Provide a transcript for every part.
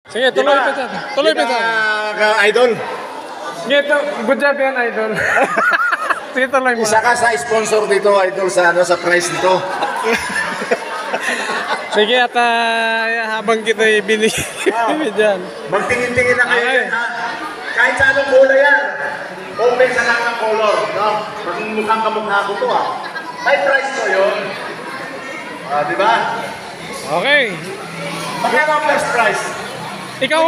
Sige, tuloy pa dyan. Tuloy pa dyan. Idol. Sige, good job yan, idol. Sige, tuloy mo. Isa ka sa sponsor dito, Idol, sa prize dito. Sige, at habang kita binigyan dyan. Magtingin-tingin na kayo dyan, ha? Kahit sa anong kulay yan. Open sa lahat ng color, no? Mukhang kamukha ko to, ha? May price ko yun. Di ba? Okay. Magkano ang first prize? Ikaw.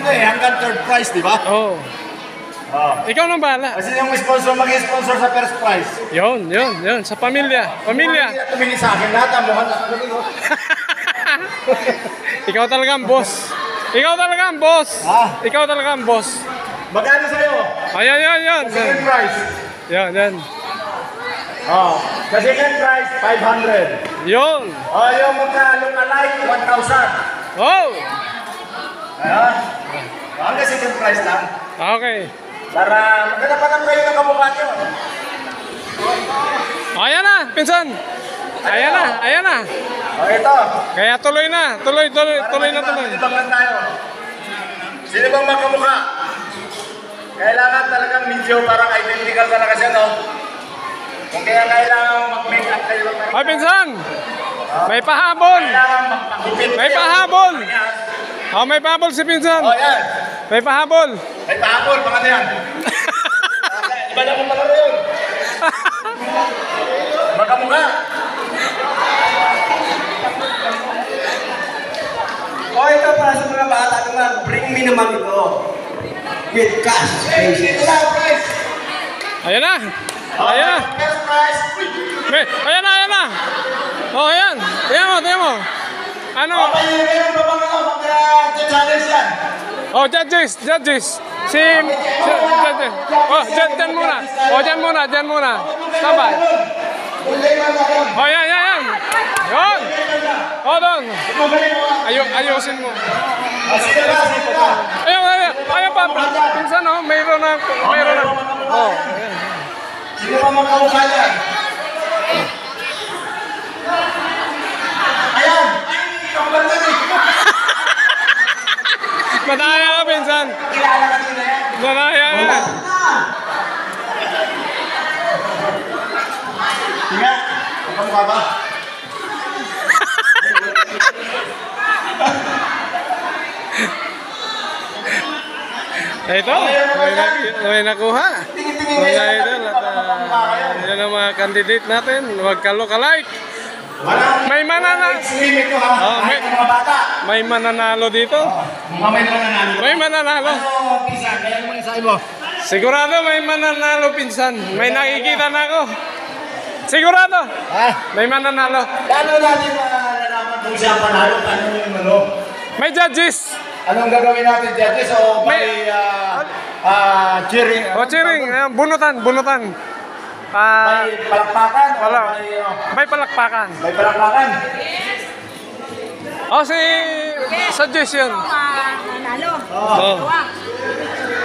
Hanggang third prize, di ba? Oo. Ikaw nang bahala. Kasi yung sponsor, mag-sponsor sa first prize. Yun. Sa pamilya. Pamilya. Hindi na tumingin sa akin lahat, ha? Mukhang Ikaw talaga ang boss. Ikaw talaga ang boss. Ha? Ikaw talaga ang boss. Magkano sa'yo? Ayan. Second prize. Yan. The second prize, 500. Yun. Yung magka-look-alike, 1,000. Oh. Ayan. Hanggang second prize lang. Okay. Para magkanapan kayo ng kamukha nyo. Ayan na, pinsan. Ayan na. Ito. Kaya tuloy na. Tuloy na. Ibang tayo. Sino bang magkamukha? Kailangan talagang medyo parang identical talaga siya, no? Kung kaya kailangan mag-make up kayo. Ay, pinsan. May pahabol. Kailangan magpagupit. May pahabol. May pahabol si pinsan. Yan. May pahabol. May pahabol, baka na yan. Iba na kung palaro yun. Magkamukha. Ito para sa mga bata naman, bring me naman ito. With cash. Ayan na. First prize. Ayan na. Oh, ayan. Tingnan mo. Ano? Meron pa bang mag-challenge yan? Oh, judges. Judges. Oh, dyan muna. Sabay. Oh, yan. Yun. Oh, doon. Ayusin mo. Ayun pa. Pinsan, oh. Mayroon na. Oh, ayan. Sino pa magkamukha yan? Ayan! Madaya ka, pinsan. Kilala ka nila yan? Madaya ka. Tiga, magkamukha ba? Ito, may nakuha. Tingin-tingin Mga kayo. idol, at yan ang mga candidate natin. Huwag ka-look-alike. May mananalo. Limit ko, ha? Kahit ng mga bata. May mananalo dito. Mamay naman nanalo. May mananalo. Pisa, kaya naman isahin mo. Sigurado may mananalo, pinsan. May nakikita na ako. Sigurado. Ha? May mananalo. Paano natin malalaman kung siya panalo? Paano yung ano? May judges. Anong gagawin natin, judges? O may cheering? O, cheering. Bunutan. May palakpakan? Wala. May May palakpakan. palakpakan? O, si suggestion. Manalo. Oh.